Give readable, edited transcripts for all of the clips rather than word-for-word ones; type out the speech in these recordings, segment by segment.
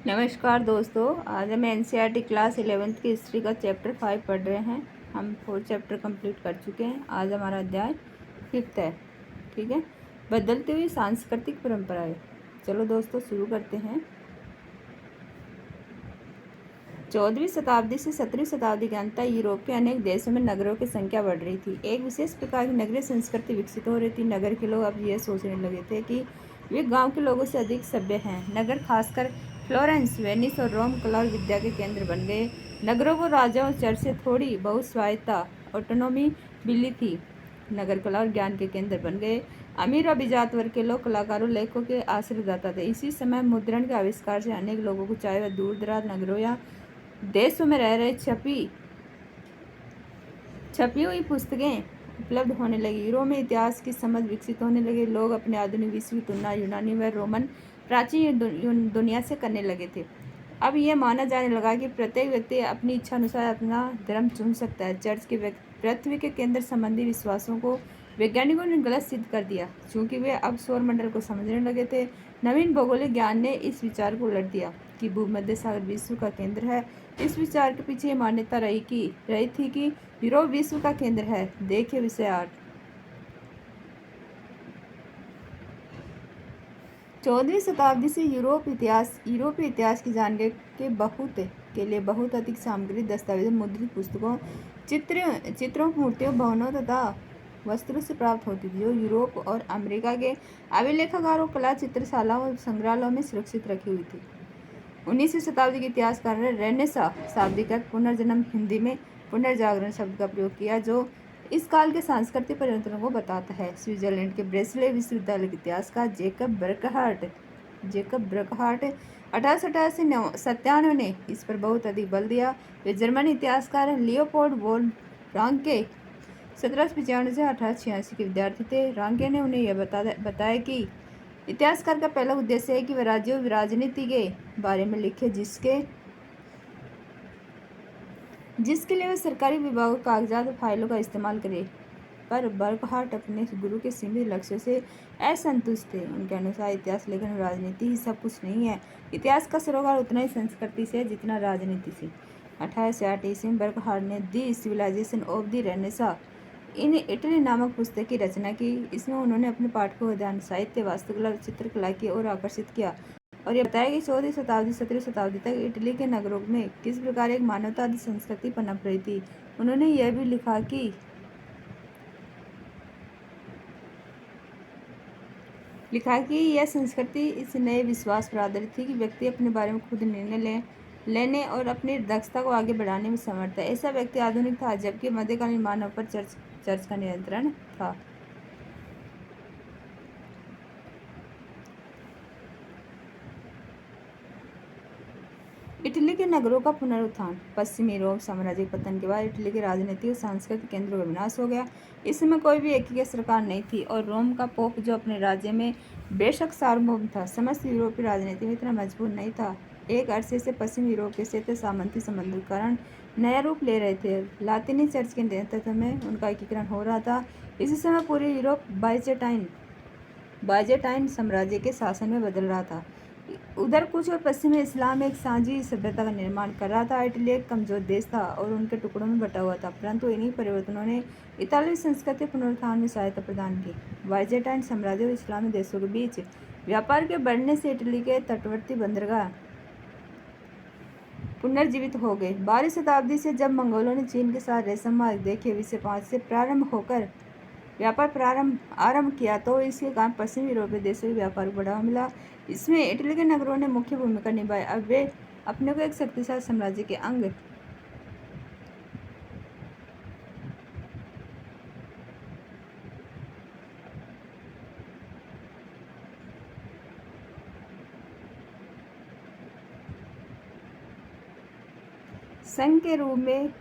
नमस्कार दोस्तों, आज हम एनसीईआरटी क्लास 11th की हिस्ट्री का चैप्टर 5 पढ़ रहे हैं। हम 4 चैप्टर कंप्लीट कर चुके हैं। आज हमारा अध्याय 5th है। ठीक है, बदलती हुई सांस्कृतिक परंपराएं। चलो दोस्तों शुरू करते हैं। 14वीं शताब्दी से 17वीं शताब्दी के अंत तक यूरोप के अनेक देशों में नगरों की संख्या बढ़ रही थी। एक विशेष प्रकार की नगरीय संस्कृति विकसित हो रही थी। नगर के लोग अब यह सोचने लगे थे कि वे गांव के लोगों से अधिक सभ्य हैं। नगर खासकर फ्लोरेंस, वेनिस और रोम कला और विद्या के केंद्र बन गए। नगरों को राजाओं और चर्च से थोड़ी बहुत स्वायत्ता ऑटोनॉमी मिली थी। नगर कला और ज्ञान के केंद्र बन गए। अमीर और अभिजात वर्ग के लोग कलाकारों लेखकों के आश्रयदाता थे। इसी समय मुद्रण के आविष्कार से अनेक लोगों को, चाहे वह दूर दराज नगरों या देशों में रह रहे, छपी हुई पुस्तकें उपलब्ध होने लगी। यूरोप में इतिहास की समझ विकसित होने लगी। लोग अपने आधुनिक विश्व की तुलना यूनानी व रोमन प्राचीन दुनिया से करने लगे थे। अब यह माना जाने लगा कि प्रत्येक व्यक्ति अपनी इच्छा अनुसार अपना धर्म चुन सकता है। चर्च के पृथ्वी के केंद्र संबंधी विश्वासों को वैज्ञानिकों ने गलत सिद्ध कर दिया, क्योंकि वे अब सौरमंडल को समझने लगे थे। नवीन भौगोलिक ज्ञान ने इस विचार को उलट दिया कि भूमध्य सागर विश्व का केंद्र है। इस विचार के पीछे ये मान्यता रही थी कि यूरोप विश्व का केंद्र है। देखिए विषय 8। 14वीं शताब्दी से यूरोपीय इतिहास की जानकारी के लिए बहुत अधिक सामग्री, दस्तावेजों, मुद्रित पुस्तकों, चित्रों, मूर्तियों, भवनों तथा वस्त्रों से प्राप्त होती थी, जो यूरोप और अमेरिका के अभिलेखागारों, कला चित्रशालाओं और संग्रहालयों में सुरक्षित रखी हुई थी। 19वीं शताब्दी के इतिहासकार ने रेनेसां शाब्दिक अर्थ पुनर्जन्म, हिंदी में पुनर्जागरण शब्द का प्रयोग किया, जो इस काल के सांस्कृतिक परिवर्तनों को बताता है। स्विट्जरलैंड के ब्रेसले विश्वविद्यालय के इतिहासकार जेकब ब्रकहार्ट 1897 ने इस पर बहुत अधिक बल दिया। वे जर्मन इतिहासकार लियोपोल्ड वॉन रांके 1795 से 1886 के विद्यार्थी थे। रांके ने उन्हें यह बताया कि इतिहासकार का पहला उद्देश्य है कि वह राज्यों और राजनीति के बारे में लिखे, जिसके लिए वह सरकारी विभागों, कागजात और फाइलों का इस्तेमाल करे। पर बर्कहार्ट अपने गुरु के सीमित लक्ष्यों से असंतुष्ट थे। उनके अनुसार इतिहास लेखन और राजनीति ही सब कुछ नहीं है। इतिहास का सरोकार उतना ही संस्कृति से है जितना राजनीति से। 1808 ईस्वी में बर्कहार्ट ने the civilisation of the Renaissance in Italy नामक पुस्तक की रचना की। इसमें उन्होंने अपने पाठकों का ध्यान साहित्य, वास्तुकला और चित्रकला की ओर आकर्षित किया और यह बताया कि 14वीं शताब्दी 17वीं शताब्दी तक इटली के नगरों में किस प्रकार एक मानवतावादी संस्कृति पनप रही थी। उन्होंने यह भी लिखा कि यह संस्कृति इस नए विश्वास पर आधारित थी कि व्यक्ति अपने बारे में खुद निर्णय लेने और अपनी दक्षता को आगे बढ़ाने में समर्थ है। ऐसा व्यक्ति आधुनिक था, जबकि मध्यकालीन मानव पर चर्च का नियंत्रण था। इटली के नगरों का पुनरुत्थान। पश्चिमी रोम साम्राज्य के पतन के बाद इटली के राजनीतिक और सांस्कृतिक केंद्रों का विनाश हो गया। इस समय कोई भी एकीकृत सरकार नहीं थी और रोम का पोप, जो अपने राज्य में बेशक सार्वभौम था, समस्त यूरोपीय राजनीति में इतना मजबूत नहीं था। एक अरसे से पश्चिमी यूरोप के क्षेत्र सामंती संबंधों के कारण नया रूप ले रहे थे। लातिनी चर्च के नेतृत्व में उनका एकीकरण हो रहा था। इसी समय पूरी यूरोप बाइजेंटाइन साम्राज्य के शासन में बदल रहा था। उधर कुछ और पश्चिमी इस्लाम एक साझी सभ्यता का निर्माण कर रहा था। इटली एक कमजोर देश था और उनके टुकड़ों में बटा हुआ था, परंतु इन्हीं परिवर्तनों ने इतालवी संस्कृति पुनरुत्थान में सहायता प्रदान की। बाइजेंटाइन साम्राज्य और इस्लामी देशों के बीच व्यापार के बढ़ने से इटली के तटवर्ती बंदरगाह पुनर्जीवित हो गए। 12वीं शताब्दी से जब मंगोलों ने चीन के साथ रेशम मार्ग देखिए विषय 5 से प्रारंभ होकर व्यापार आरंभ किया, तो इसके कारण पश्चिमी यूरोपीय देशों के व्यापार को बढ़ावा मिला। इसमें इटली के नगरों ने मुख्य भूमिका निभाई। अब वे अपने को एक शक्तिशाली साम्राज्य के अंग संघ के रूप में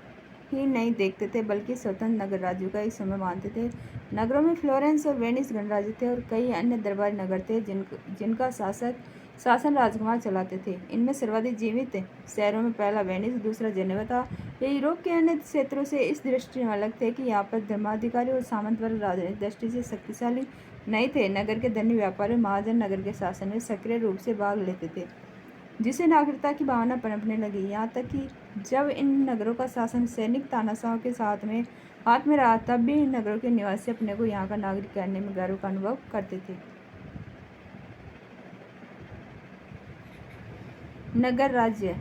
ही नहीं देखते थे, बल्कि स्वतंत्र नगर राज्यों का एक समूह मानते थे। नगरों में फ्लोरेंस और वेनिस गणराज्य थे और कई अन्य दरबारी नगर थे जिनका शासन राजकुमार चलाते थे। इनमें सर्वाधिक जीवित शहरों में पहला वेनिस, दूसरा जेनेवा था। ये यूरोप के अन्य क्षेत्रों से इस दृष्टि में अलग थे कि यहाँ पर धर्माधिकारी और सामंत वर्ग राजनीतिक दृष्टि से शक्तिशाली नहीं थे। नगर के धनी व्यापारी महाजन नगर के शासन में सक्रिय रूप से भाग लेते थे। जिससे नागरिकता की भावना पनपने लगी। यहाँ तक कि जब इन नगरों का शासन सैनिक तानाशाहों के हाथ में रहा, तब भी इन नगरों के निवासी अपने को यहाँ का नागरिक कहने में गर्व का अनुभव करते थे। नगर राज्य।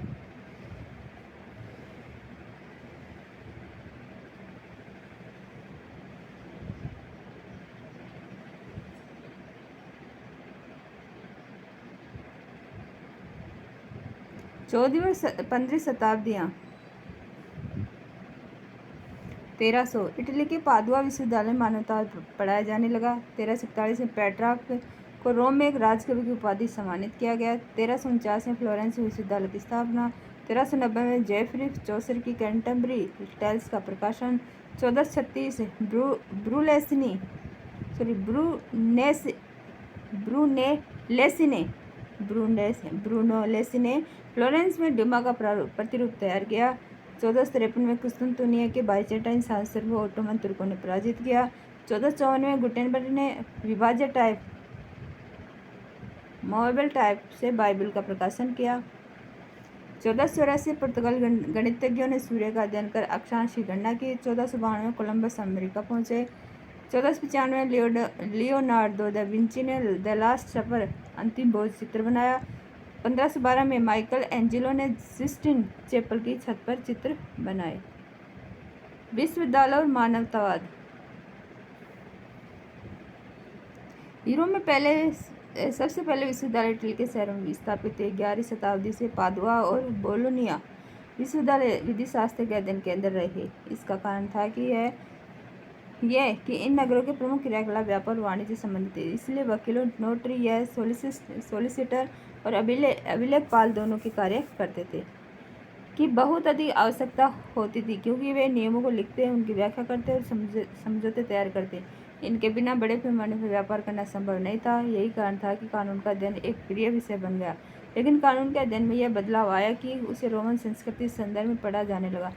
चौदहवीं और 15वीं शताब्दियाँ। 1300 इटली के पादुआ विश्वविद्यालय में मानवता पढ़ाया जाने लगा। 1341 में पेट्रार्क को रोम में एक राजकवि की उपाधि सम्मानित किया गया। 1349 में फ्लोरेंस विश्वविद्यालय की स्थापना। 1390 में जेफरी चौसर की कैंटरबरी टेल्स का प्रकाशन। 1436 ब्रूनेलेसी ने फ्लोरेंस में ड्यूमा का प्रतिरूप तैयार किया। 1453 में कुस्तुनतुनिया के बाइजेंटाइन शासक को ओटोमन तुर्कों ने पराजित किया। 1454 में गुटेनबर्ग ने विभाज्य टाइप मोवेबल टाइप से बाइबल का प्रकाशन किया। 1484 पुर्तगाल गणितज्ञों ने सूर्य का अध्ययन कर अक्षांश की गणना की। 1492 में कोलंबस अमेरिका पहुंचे। 1495 में लियोनार्डो दा विंची ने द लास्ट सपर अंतिम भोज चित्र बनाया। 1512 में माइकल एंजेलो ने सिस्टीन चैपल की छत पर चित्र बनाए। विश्वविद्यालय और मानवतावाद। यूरोप में सबसे पहले विश्वविद्यालय इटली के शहरों में स्थापित थे। 11वीं शताब्दी से पादुआ और बोलोनिया विश्वविद्यालय विधि शास्त्र के अध्ययन केंद्र रहे। इसका कारण था कि यह कि इन नगरों के प्रमुख क्रियाकलाप व्यापार और वाणिज्य संबंधित थे, इसलिए वकीलों, नोटरी या सोलिसिटर और अभिलेखपाल दोनों के कार्य करते थे की बहुत अधिक आवश्यकता होती थी, क्योंकि वे नियमों को लिखते, उनकी व्याख्या करते और समझौते तैयार करते। इनके बिना बड़े पैमाने पर व्यापार करना संभव नहीं था। यही कारण था कि कानून का अध्ययन एक प्रिय विषय बन गया। लेकिन कानून के अध्ययन में यह बदलाव आया कि उसे रोमन संस्कृति के संदर्भ में पढ़ा जाने लगा।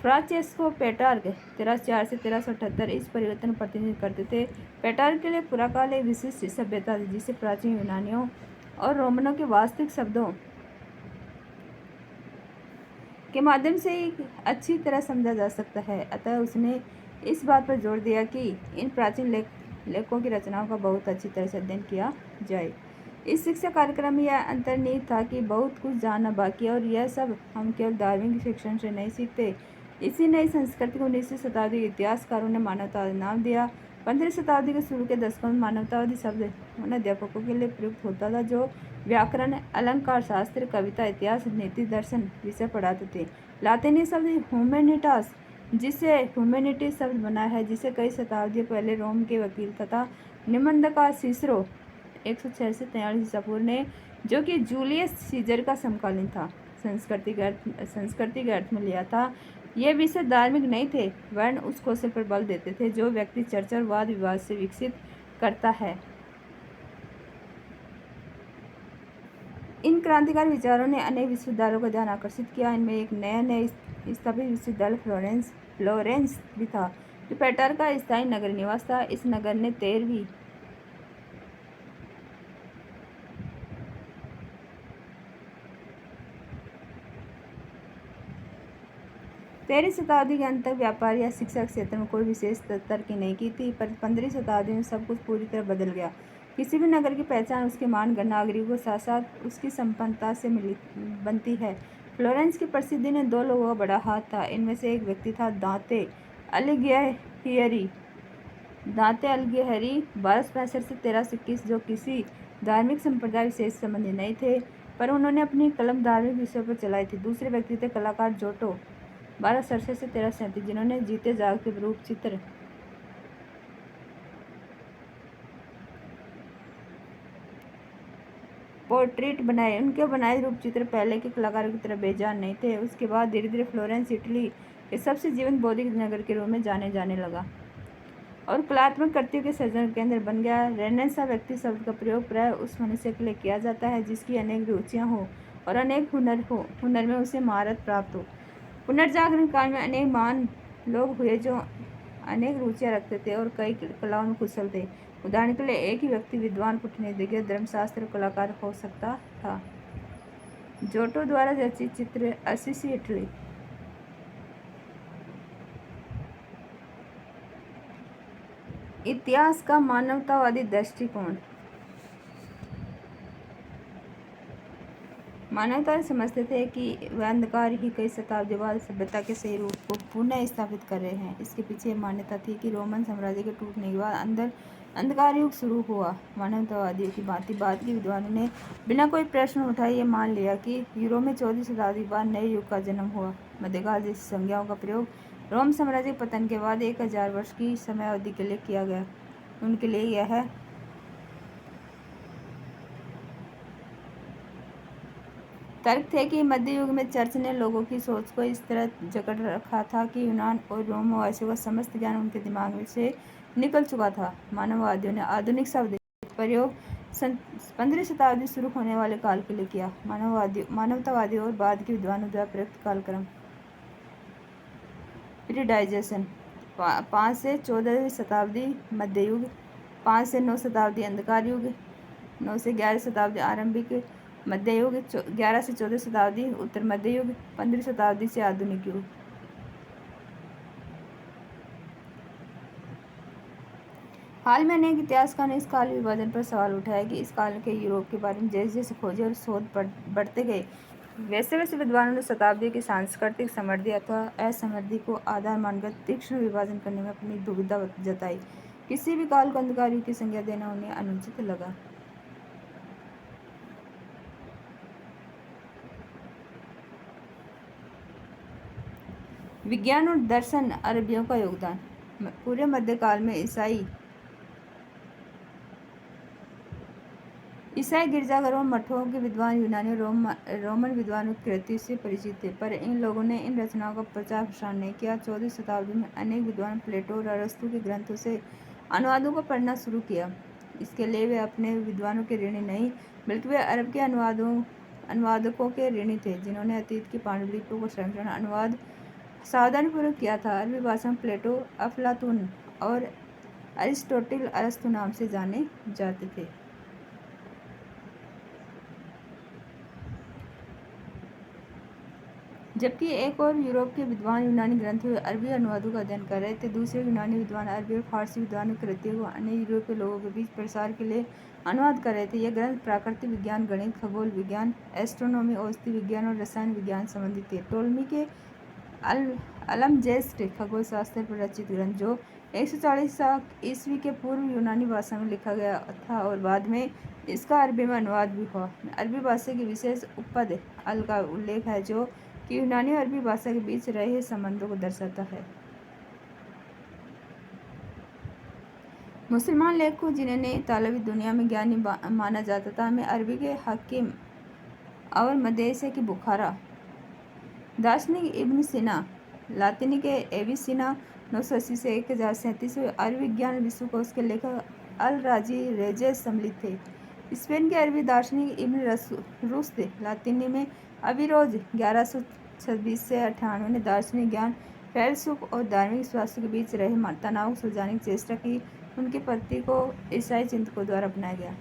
फ्रांचेस्को पेट्रार्क 1304 से 1378 इस परिवर्तन का प्रतिनिधित्व करते थे। पेट्रार्क के लिए पुराकाल एक विशिष्ट सभ्यता थी, जिसे प्राचीन यूनानियों और रोमनों के वास्तविक शब्दों के माध्यम से ही अच्छी तरह समझा जा सकता है। अतः उसने इस बात पर जोर दिया कि इन प्राचीन लेखों की रचनाओं का बहुत अच्छी तरह से अध्ययन किया जाए। इस शिक्षा कार्यक्रम में यह अंतर्निहित था कि बहुत कुछ जानना बाकी है और यह सब हम केवल धार्मिक शिक्षण से नहीं सीखते। इसी नई संस्कृति को 19वीं शताब्दी के इतिहासकारों ने मानवतावाद नाम दिया। 15वीं शताब्दी के शुरू के दशकों में मानवतावादी शब्द उन अध्यापकों के लिए प्रयुक्त होता था जो व्याकरण, अलंकार शास्त्र, कविता, इतिहास, नीति, दर्शन विषय पढ़ाते थे। लातिनी शब्द ह्यूमैनिटास, जिससे ह्यूमैनिटीज शब्द बना है, जिसे कई शताब्दियों पहले रोम के वकील तथा निबंधकार सिसरो 106 से 43 ईसा पूर्व ने, जो कि जूलियस सीजर का समकालीन था, संस्कृति के अर्थ में लिया था। ये विषय धार्मिक नहीं थे, वरन उस कौशल पर बल देते थे जो व्यक्ति चर्चा और वाद विवाद से विकसित करता है। इन क्रांतिकारी विचारों ने अनेक विश्वविद्यालयों का ध्यान आकर्षित किया। इनमें एक नया स्थापित विश्वविद्यालय फ्लोरेंस भी था, जो पेट्रार्क का स्थायी नगर निवास था। इस नगर ने 13वीं शताब्दी के अंत तक व्यापार या शिक्षा के क्षेत्र में कोई विशेष तरक्की नहीं की थी, पर 15वीं शताब्दी में सब कुछ पूरी तरह बदल गया। किसी भी नगर की पहचान उसके महान नागरिकों के साथ साथ उसकी संपन्नता से बनती है। फ्लोरेंस की प्रसिद्धि ने दो लोगों का बड़ा हाथ था। इनमें से एक व्यक्ति था दांते अलिघियरी 1265 से 1321, जो किसी धार्मिक संप्रदाय विशेष से संबंधित नहीं थे, पर उन्होंने अपनी कलम धार्मिक विषयों पर चलाई थी। दूसरे व्यक्ति थे कलाकार जोटो 1267 से 1337, जिन्होंने जीते जागते रूप चित्र पोर्ट्रेट बनाए। उनके बनाए रूप चित्र पहले के कलाकारों की तरह बेजान नहीं थे। उसके बाद धीरे धीरे फ्लोरेंस इटली के सबसे जीवंत बौद्धिक नगर के रूप में जाने लगा और कलात्मक कृतियों के सृजन केंद्र बन गया। रेनेसां व्यक्ति शब्द का प्रयोग प्राय उस मनुष्य के लिए किया जाता है जिसकी अनेक रुचियां हो और अनेक हुनर में उसे महारत प्राप्त हो। पुनर्जागरण काल में अनेक महान लोग हुए जो अनेक रुचियां रखते थे और कई कलाओं में कुशल थे। उदाहरण के लिए एक ही व्यक्ति विद्वान, कूटनीतिज्ञ, धर्मशास्त्र कलाकार हो सकता था। जोटो द्वारा रचित चित्र असिसी इटली। इतिहास का मानवतावादी दृष्टिकोण। मानवता समझते थे कि वह अंधकार ही कई शताब्दी बाद सभ्यता के सही रूप को पुनः स्थापित कर रहे हैं। इसके पीछे मान्यता थी कि रोमन साम्राज्य के टूटने के बाद अंधकार युग शुरू हुआ। मानवतावादियों की भांति बाद के विद्वानों ने बिना कोई प्रश्न उठाए ये मान लिया कि यूरोप में 14वीं शताब्दी बाद नए युग का जन्म हुआ। मध्यकाल जैसी संज्ञाओं का प्रयोग रोम साम्राज्य के पतन के बाद 1000 वर्ष की समय अवधि के लिए किया गया। उनके लिए यह तर्क थे कि मध्य युग में चर्च ने लोगों की सोच को इस तरह जकड़ रखा था कि यूनान और रोमवासियों का समस्त ज्ञान उनके दिमाग में से निकल चुका था। मानववादियों ने आधुनिक शब्द प्रयोग 15वीं शताब्दी शुरू होने वाले काल के लिए किया। मानवतावादियों और बाद के विद्वानों द्वारा प्रयुक्त कालक्रम पीरियडाइजेशन 5 से 14वीं शताब्दी मध्य युग, 5 से 9 शताब्दी अंधकार युग, 9 से 11 शताब्दी आरंभिक मध्य युग, 11 से 14 शताब्दी उत्तर मध्य युग, 15वीं शताब्दी से आधुनिक युग। हाल में अनेक इतिहासकारों ने इस काल विभाजन पर सवाल उठाया कि इस काल के यूरोप के बारे में जैसे जैसे खोजें और शोध बढ़ते गए वैसे वैसे विद्वानों ने शताब्दी की सांस्कृतिक समृद्धि अथवा असमृद्धि को आधार मानकर तीक्ष्ण विभाजन करने में अपनी दुविधा जताई। किसी भी काल को अंधकार युग की संज्ञा देना उन्हें अनुचित लगा। विज्ञान और दर्शन अरबियों का योगदान। पूरे मध्यकाल में ईसाई गिरजाघरों और मठों के विद्वान यूनानी रोमन विद्वानों की कृति से परिचित थे, पर इन लोगों ने इन रचनाओं का प्रचार प्रसार नहीं किया। 14वीं शताब्दी में अनेक विद्वान प्लेटो और अरस्तु के ग्रंथों से अनुवादों को पढ़ना शुरू किया। इसके लिए वे अपने विद्वानों के ऋणी नहीं, बल्कि वे अरब के अनुवादकों के ऋणी थे, जिन्होंने अतीत की पांडुलिपियों को संरक्षण अनुवाद सावधानीपूर्वक किया था। अरबी भाषा में प्लेटो, अफलातून और अरिस्टोटिल अरस्तु नाम से जाने जाते थे। जबकि एक और यूरोप के विद्वान यूनानी ग्रंथों और अरबी अनुवादों का अध्ययन कर रहे थे, दूसरे यूनानी विद्वान अरबी और फारसी विद्वानों की कृतियों को अन्य यूरोपीय लोगों के बीच प्रसार के लिए अनुवाद कर रहे थे। ये ग्रंथ प्राकृतिक विज्ञान, गणित, खगोल विज्ञान, एस्ट्रोनॉमी, औषधि विज्ञान और रसायन विज्ञान संबंधित थे। टोलमी के अलमजेस्ट खगोल शास्त्र पर रचित ग्रंथ, जो 140 ईस्वी के पूर्व यूनानी भाषा में लिखा गया था और बाद में इसका अरबी में अनुवाद भी हुआ। अरबी भाषा की विशेष उपपद अल का उल्लेख है, जो कि यूनानी और अरबी भाषा के बीच रहे संबंधों को दर्शाता है। मुसलमान लेखकों, जिन्हें इतालवी दुनिया में ज्ञानी माना जाता था, में अरबी के हकीम और मदेसे की बुखारा, दार्शनिक इब्न सीना, लातिनी के एविसिना 980 से 1037, अरबी विज्ञान विश्वकोश के लेखक अल राजी रेजेस सम्मिलित थे। स्पेन के अरबी दार्शनिक इब्न रुश्द, लातिनी में अविरोज 1126 से 98 ने दार्शनिक ज्ञान, फैलसूफ और धार्मिक विश्वासों के बीच रहे तनाव को सुलझाने की चेष्टा की। उनकी पत्ती को ईसाई चिंतकों द्वारा अपनाया गया।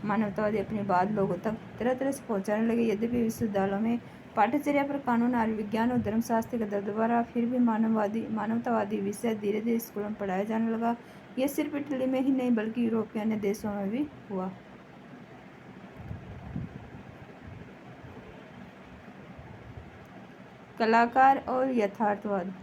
मानवतावादी अपनी बात लोगों तक तरह तरह से पहुंचाने लगे। यद्यपि विश्वविद्यालयों में पाठ्यचर्या पर कानून, आयुर्विज्ञान और धर्मशास्त्र का दबदबा रहा, फिर भी मानवतावादी विषय धीरे धीरे स्कूलों में पढ़ाया जाने लगा। यह सिर्फ इटली में ही नहीं, बल्कि यूरोप के अन्य देशों में भी हुआ। कलाकार और यथार्थवाद।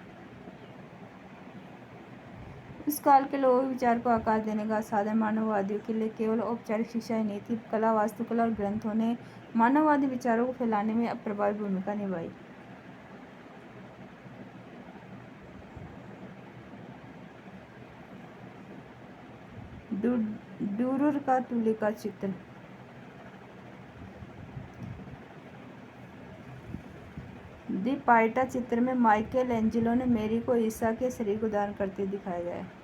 उस काल के लोगों के विचार को आकार देने का साधन मानववादियों के लिए केवल औपचारिक शिक्षा ही नहीं थी। कला, वास्तुकला और ग्रंथों ने मानववादी विचारों को फैलाने में अप्रभावी भूमिका निभाई। डूरर का तुलिका चित्र। दी पाइटा चित्र में माइकल एंजेलो ने मेरी को ईसा के शरीर को धारण करते दिखाया गया है।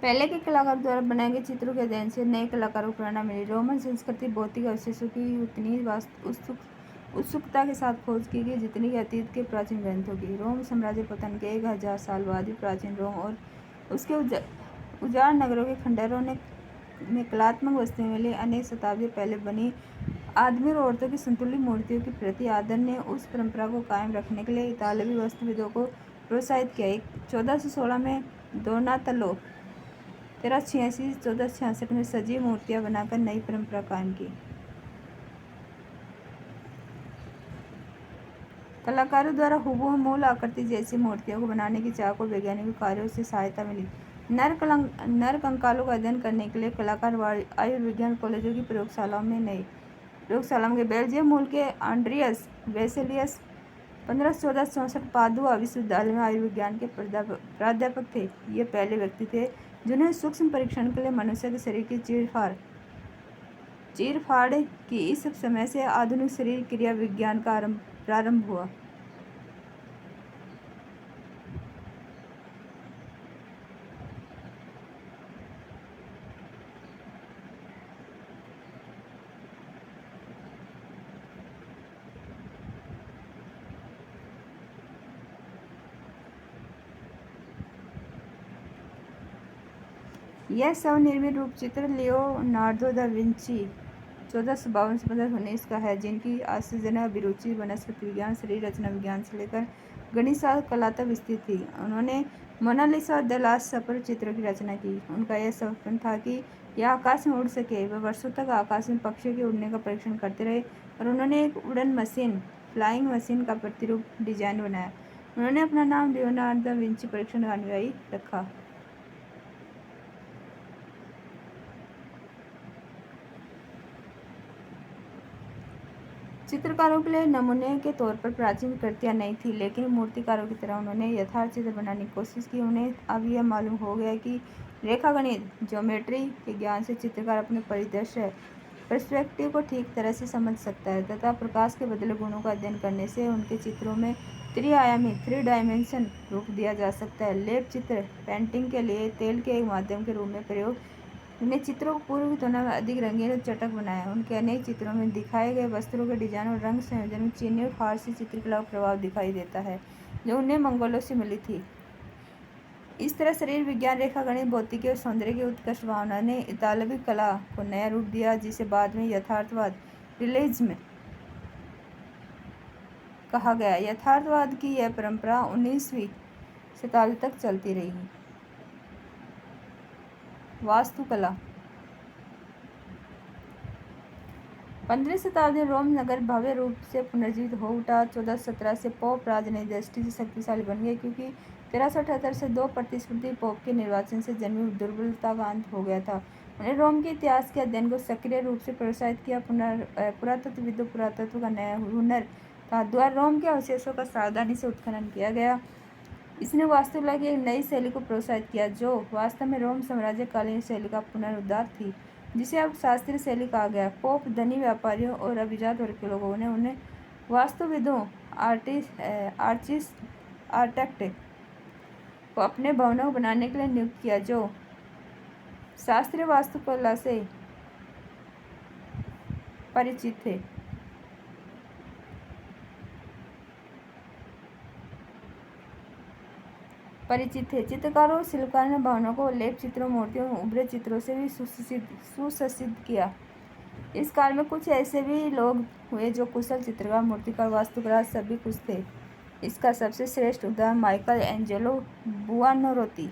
पहले के कलाकारों द्वारा बनाए गए चित्रों के अध्ययन से नए कलाकारों को प्रेरणा मिली। रोमन संस्कृति भौतिक अवशेषों की उतनी उत्सुकता के साथ खोज की गई, जितनी कि अतीत के प्राचीन ग्रंथों की। रोम साम्राज्य पतन के 1000 साल बाद भी प्राचीन रोम और उसके उजाड़ नगरों के खंडहरों में कलात्मक वस्तुएं मिली। अनेक शताब्दी पहले बनी आदमी और औरतों की संतुलित मूर्तियों के प्रति आदर ने उस परंपरा को कायम रखने के लिए इतालवी वास्तुविदों को प्रोत्साहित किया। 1416 में दोनातलो 1386-1466 में सजीव मूर्तियां बनाकर नई परंपरा कायम की। कलाकारों द्वारा हूबहू मूल आकृति जैसी मूर्तियों को बनाने की चाह को वैज्ञानिक कार्यों से सहायता मिली। नर कंकालों का अध्ययन करने के लिए कलाकार आयुर्विज्ञान कॉलेजों की प्रयोगशालाओं में बेल्जियम मूल के आंड्रियस वेसेलियस 1514-64 पादुआ विश्वविद्यालय में आयुर्विज्ञान के प्राध्यापक थे। ये पहले व्यक्ति थे जिन्होंने सूक्ष्म परीक्षण के लिए मनुष्य के शरीर की चीर-फाड़ की। इस समय से आधुनिक शरीर क्रिया विज्ञान का प्रारंभ हुआ। यह स्वनिर्मित रूपचित्र लियोनार्दो दा विंची 1452 से 1519 का है, जिनकी आश्चर्यजनक अभिरुचि वनस्पति विज्ञान, शरीर रचना विज्ञान से लेकर गणितशास्त्र कला तक विस्तृत थी। उन्होंने मोनालिसा और द लास्ट सपर चित्रों की रचना की। उनका यह सपना था कि यह आकाश में उड़ सके। वे वर्षों तक आकाश में पक्षियों के उड़ने का परीक्षण करते रहे और उन्होंने एक उड़न मशीन, फ्लाइंग मशीन का प्रतिरूप डिजाइन बनाया। उन्होंने अपना नाम लियोनार्दो दा विंची परीक्षण का अनुयायी रखा। चित्रकारों के लिए नमूने के तौर पर प्राचीन कृतियाँ नहीं थी, लेकिन मूर्तिकारों की तरह उन्होंने यथार्थ चित्र बनाने की कोशिश की। उन्हें अब यह मालूम हो गया कि रेखागणित, ज्योमेट्री के ज्ञान से चित्रकार अपने परिदृश्य पर्सपेक्टिव को ठीक तरह से समझ सकता है तथा प्रकाश के बदले गुणों का अध्ययन करने से उनके चित्रों में त्रिआयामी 3 डायमेंशन रूप दिया जा सकता है। लेप चित्र पेंटिंग के लिए तेल के एक माध्यम के रूप में प्रयोग ने चित्रों को पूर्व की तुलना में अधिक रंगीन और चटक बनाया। उनके अनेक चित्रों में दिखाए गए वस्त्रों के डिजाइन और रंग संयोजन में चीनी और फारसी चित्रकला का प्रभाव दिखाई देता है, जो उन्हें मंगोलों से मिली थी। इस तरह शरीर विज्ञान, रेखागणित, भौतिकी और सौंदर्य की उत्कृष्ट भावना ने इतालवी कला को नया रूप दिया, जिसे बाद में यथार्थवाद रियलिज्म कहा गया। यथार्थवाद की यह परंपरा 19वीं शताब्दी तक चलती रही। वास्तुकला 15वीं शताब्दी में रोम नगर भव्य रूप से पुनर्जीवित हो उठा। 1417 से पोप राजनयिक दृष्टि से शक्तिशाली बन गए, क्योंकि 1378 से 2 प्रतिस्पर्धी पोप के निर्वाचन से जन्मी दुर्बलता का अंत हो गया था। उन्हें रोम के इतिहास के अध्ययन को सक्रिय रूप से प्रोत्साहित किया। पुरातत्वविदों पुरातत्व का नया हुनर था द्वारा रोम के अवशेषों का सावधानी से उत्खनन किया गया। इसने वास्तुकला की एक नई शैली को प्रोत्साहित किया, जो वास्तव में रोम साम्राज्यकालीन शैली का पुनरुद्धार थी, जिसे अब शास्त्रीय शैली कहा गया। पोप, धनी व्यापारियों और अभिजात वर्ग के लोगों ने उन्हें वास्तुविदों, आर्किटेक्ट को अपने भवनों को बनाने के लिए नियुक्त किया, जो शास्त्रीय वास्तुकला से परिचित थे। चित्रकारों और शिल्पकारों ने भवनों को लेप चित्रों, मूर्तियों और उभरे चित्रों से भी सुसज्जित किया। इस काल में कुछ ऐसे भी लोग हुए जो कुशल चित्रकार, मूर्तिकार, वास्तुकार सभी कुछ थे। इसका सबसे श्रेष्ठ उदाहरण माइकल एंजेलो बुआनरोती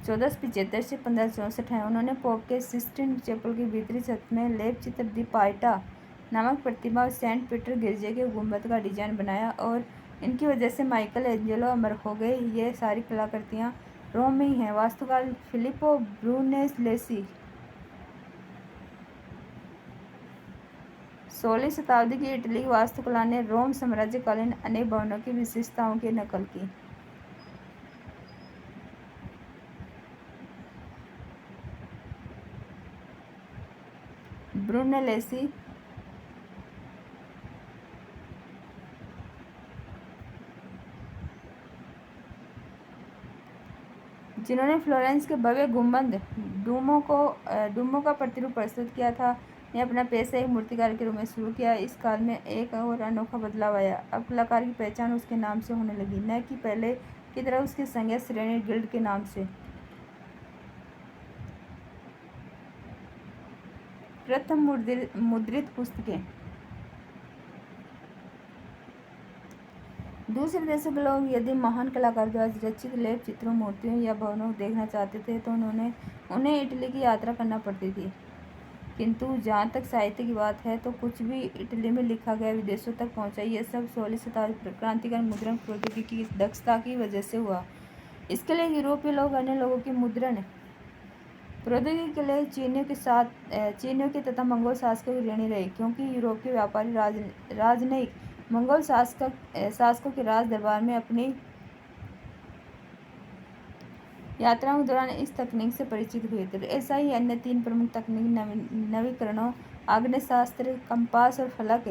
1475 से 1564 है। उन्होंने पोप के सिस्टीन चैपल की भीतरी छत में लेप चित्र दी पाइटा नामक प्रतिमा और सेंट पीटर गिरजे के गुंबद का डिजाइन बनाया, और इनकी वजह से माइकल एंजेलो अमर हो गए। ये सारी कलाकृतियाँ रोम में ही हैं। वास्तुकार फिलिप्पो ब्रूनेलेसी 16वीं शताब्दी की इटली की वास्तुकला ने रोम साम्राज्यकालीन अनेक भवनों की विशेषताओं की नकल की। ब्रूनेलेसी जिन्होंने फ्लोरेंस के भव्य गुंबद डूमो का प्रतिरूप प्रस्तुत किया था, ने अपना पेशा एक मूर्तिकार के रूप में शुरू किया। इस काल में एक और अनोखा बदलाव आया। अब कलाकार की पहचान उसके नाम से होने लगी, न कि पहले की तरह उसकी संज्ञा श्रेणी गिल्ड के नाम से। प्रथम मुद्रित पुस्तकें। दूसरे देशों के लोग यदि महान कलाकार द्वारा रचित लेप चित्रों, मूर्तियों या भवनों को देखना चाहते थे तो उन्हें इटली की यात्रा करना पड़ती थी। किंतु जहाँ तक साहित्य की बात है तो कुछ भी इटली में लिखा गया विदेशों तक पहुँचा। यह सब 16वीं शताब्दी क्रांतिकारी मुद्रण प्रौद्योगिकी की दक्षता की वजह से हुआ। इसके लिए यूरोपीय लोग अन्य लोगों की मुद्रण प्रौद्योगिकी के लिए चीनियों के तथा मंगोल शासकों की ऋणी रहे, क्योंकि यूरोप के व्यापारी राजनयिक मंगोल शासकों के राज दरबार में अपनी यात्राओं के दौरान इस तकनीक से परिचित हुए थे। ऐसा ही अन्य 3 प्रमुख तकनीकी नवीकरणों आग्नेयशास्त्र, कंपास और फलक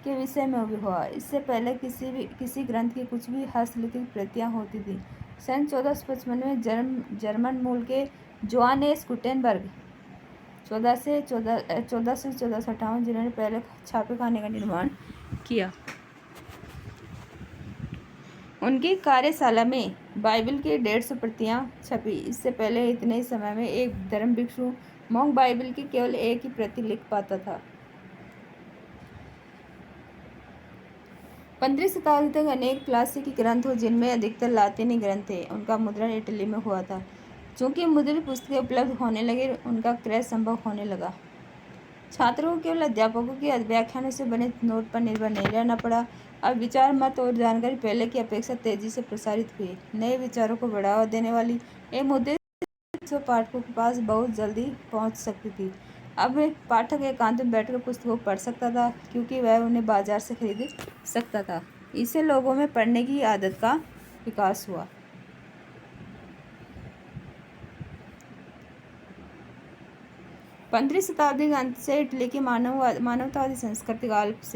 के विषय में भी हुआ। इससे पहले किसी ग्रंथ की कुछ भी हस्तलिखित प्रतियां होती थी। सन 1455 में जर्मन मूल के जोहानेस गुटेनबर्ग 1458 जिन्होंने पहले छापे खाने का निर्माण किया, उनकी कार्यशाला में बाइबिल की 150 प्रतियां छपी। इससे पहले इतने ही समय में एक धर्म भिक्षु मॉन्क बाइबिल की केवल एक ही प्रति लिख पाता था। 15वीं शताब्दी तक अनेक क्लासिक ग्रंथ हो, जिनमें अधिकतर लातीनी ग्रंथ थे, उनका मुद्रण इटली में हुआ था। चूंकि मुद्रित पुस्तकें उपलब्ध होने लगी, उनका क्रय संभव होने लगा। छात्रों को केवल अध्यापकों की व्याख्यानों से बने नोट पर निर्भर नहीं रहना पड़ा। अब विचार, मत और जानकारी पहले की अपेक्षा तेजी से प्रसारित हुई। नए विचारों को बढ़ावा देने वाली एक मुद्रित पाठकों के पास बहुत जल्दी पहुंच सकती थी। अब पाठक एकांत में बैठकर पुस्तकों को पढ़ सकता था, क्योंकि वह उन्हें बाजार से खरीद सकता था। इससे लोगों में पढ़ने की आदत का विकास हुआ। 15वीं शताब्दी के अंत से इटली की मानवतावादी संस्कृति आल्प्स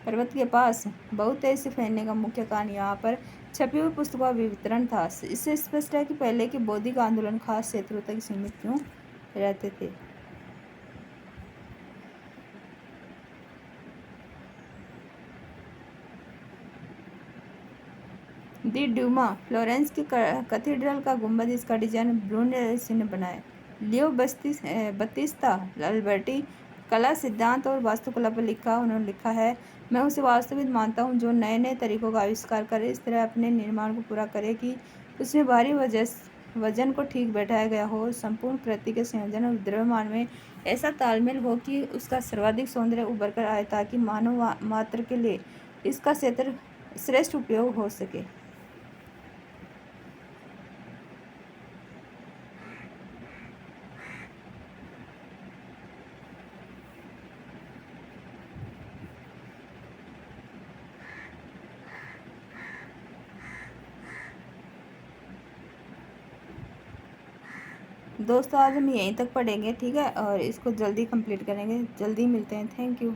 पर्वत के पास बहुत तेजी से फैलने का मुख्य कारण यहाँ पर छपी हुई पुस्तकों का वितरण था। इससे स्पष्ट है कि पहले के बौद्धिक आंदोलन खास क्षेत्रों तक सीमित क्यों रहते थे। दी ड्यूमा फ्लोरेंस की कैथेड्रल का गुंबद, इसका डिजाइन ब्रूनेलो ने बनाया। लियो बत्तीस्ता अल्बर्टी कला सिद्धांत और वास्तुकला पर उन्होंने लिखा है, मैं उसे वास्तविक मानता हूँ जो नए नए तरीकों का आविष्कार करे, इस तरह अपने निर्माण को पूरा करे कि उसमें भारी वजन को ठीक बैठाया गया हो, संपूर्ण कृति के संयोजन और द्रव्यमान में ऐसा तालमेल हो कि उसका सर्वाधिक सौंदर्य उभर कर आए, ताकि मानव मात्र के लिए इसका श्रेष्ठ उपयोग हो सके। दोस्तों आज हम यहीं तक पढ़ेंगे, ठीक है, और इसको जल्दी कंप्लीट करेंगे। जल्दी मिलते हैं। Thank you.